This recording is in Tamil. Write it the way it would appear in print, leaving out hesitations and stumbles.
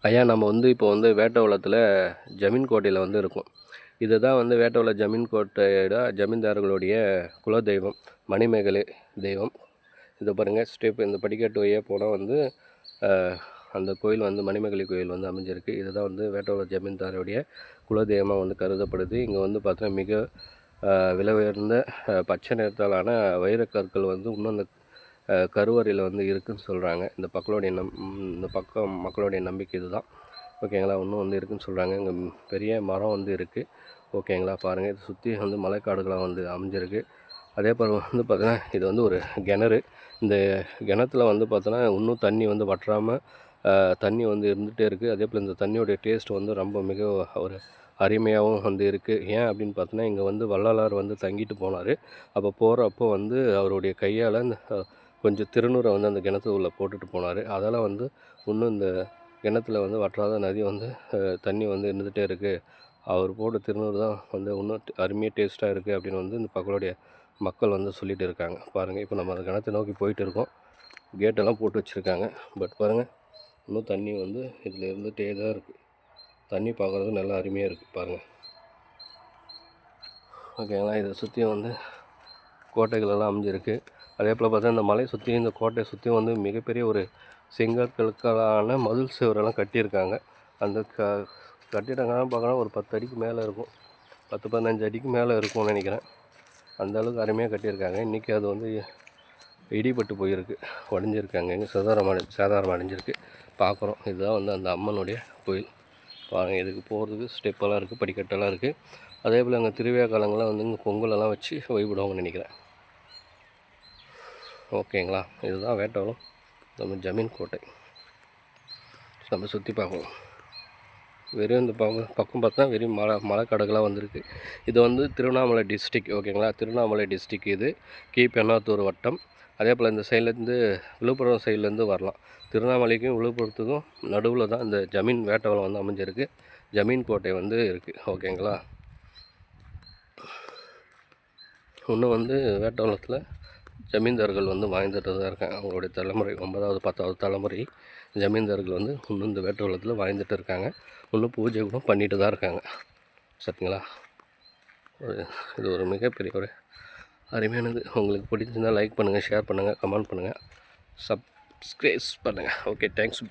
ஐயா நம்ம இப்போ வேட்டவலத்தில் ஜமீன் கோட்டையில் இருக்கோம். இதுதான் வேட்டவல ஜமீன் கோட்டையோட ஜமீன்தார்களுடைய குலதெய்வம், மணிமேகலை தெய்வம். இதை பாருங்கள், ஸ்டெப் இந்த படிக்கட்டு வழியாக போனால் அந்த கோயில் மணிமேகலை கோயில் அமைஞ்சிருக்கு. இதுதான் வேட்டவல ஜமீன்தாருடைய குலதெய்வமாக கருதப்படுது. இங்கே பார்த்தா மிக விலை உயர்ந்த பச்சை நிறத்தாலான வைரக்கற்கள் இன்னும் அந்த கருவறையில் இருக்குதுன்னு சொல்கிறாங்க. இந்த பக்கம் மக்களுடைய நம்பிக்கை இதுதான். ஓகேங்களா, இன்னும் இருக்குதுன்னு சொல்கிறாங்க. இங்கே பெரிய மரம் இருக்குது. ஓகேங்களா, பாருங்கள், இதை சுற்றி மலைக்காடுகளாக அமைஞ்சிருக்கு. அதே போல் பார்த்தீங்கன்னா இது ஒரு கிணறு. இந்த கிணத்துல பார்த்தோன்னா இன்னும் தண்ணி வற்றாமல் தண்ணி இருந்துகிட்டே இருக்குது. அதே போல் இந்த தண்ணியோடைய டேஸ்ட் ரொம்ப மிக ஒரு அருமையாகவும் இருக்குது. ஏன் அப்படின்னு பார்த்தோன்னா, இங்கே வள்ளலார் தங்கிட்டு போனார். அப்போ போகிறப்போ அவருடைய கையால் இந்த கொஞ்சம் திருநூறை அந்த கிணத்து உள்ளே போட்டுட்டு போனார். அதால் இன்னும் இந்த கிணத்துல வற்றாத நதி தண்ணி இருந்துகிட்டே இருக்குது. அவர் போட்ட திருநூறு தான் இன்னும் அருமையாக டேஸ்ட்டாக இருக்குது அப்படின்னு இந்த பக்கத்துடைய மக்கள் சொல்லிகிட்டு இருக்காங்க. பாருங்கள், இப்போ நம்ம அந்த கிணத்தை நோக்கி போயிட்டு இருக்கோம். கேட்டெல்லாம் போட்டு வச்சுருக்காங்க. பட் பாருங்கள், இன்னும் தண்ணி இதில் இருந்துகிட்டே தான் இருக்குது. தண்ணி பார்க்குறதுக்கு நல்லா அருமையாக இருக்குது. பாருங்கள், ஓகேங்களா. இதை சுற்றி கோட்டைகளெல்லாம் அமைஞ்சிருக்கு. அதே போல் பார்த்தா இந்த மலையை சுற்றி இந்த கோட்டையை சுற்றி மிகப்பெரிய ஒரு செங்கற்களுக்கான மதில் சுவரெல்லாம் கட்டியிருக்காங்க. அந்த கட்டிடங்கள்லாம் பார்க்கணும் ஒரு 10 அடிக்கு மேலே இருக்கும். 10-15 அடிக்கு மேலே இருக்கும்னு நினைக்கிறேன். அந்த அளவுக்கு அருமையாக கட்டியிருக்காங்க. இன்றைக்கி அது இடிபட்டு போயிருக்கு, உடஞ்சிருக்காங்க. எங்கே சேதாரம் அடைஞ்சிருக்கு. பார்க்குறோம். இதுதான் அந்த அம்மனுடைய கோயில். பாருங்கள், இதுக்கு போகிறதுக்கு ஸ்டெப்பெல்லாம் இருக்குது, படிக்கட்டெல்லாம் இருக்குது. அதே போல் அங்கே திருவிழா காலங்கள்லாம் இங்கே பொங்கலெல்லாம் வச்சு வழிபடுவாங்கன்னு நினைக்கிறேன். ஓகேங்களா, இதுதான் வேட்டவலம் நம்ம ஜமீன் கோட்டை. நம்ம சுற்றி பார்க்கணும். வெறும் இந்த பக்கம் பார்த்தா வெறும் மலைக்காடுகளாக வந்திருக்கு. இது திருவண்ணாமலை டிஸ்ட்ரிக். ஓகேங்களா, திருவண்ணாமலை டிஸ்ட்ரிக். இது கீழ்பெண்ணாத்தூர் வட்டம். அதே போல் இந்த சைட்லேருந்து விழுப்புரம் சைட்லேருந்து வரலாம். திருவண்ணாமலைக்கும் விழுப்புரத்துக்கும் நடுவில் தான் இந்த ஜமீன் வேட்டவலம் அமைஞ்சிருக்கு. ஜமீன் கோட்டை இருக்குது. ஓகேங்களா, இன்னும் வேட்டவலத்தில் ஜமீன்தார்கள் வாழ்ந்துட்டு தான் இருக்காங்க. அவங்களுடைய தலைமுறை 9வது 10வது தலைமுறை ஜமீன்தார்கள் இன்னும் இந்த வேட்டவலத்தில் வாழ்ந்துட்டு இருக்காங்க. இன்னும் பூஜை கூட பண்ணிட்டு தான் இருக்காங்க. சரிங்களா, இது ஒரு மிகப்பெரிய ஒரு அருமையானது. உங்களுக்கு பிடிச்சிருந்தால் லைக் பண்ணுங்கள், ஷேர் பண்ணுங்கள், கமெண்ட் பண்ணுங்கள், சப்ஸ்கிரைப் பண்ணுங்கள். Okay, thanks.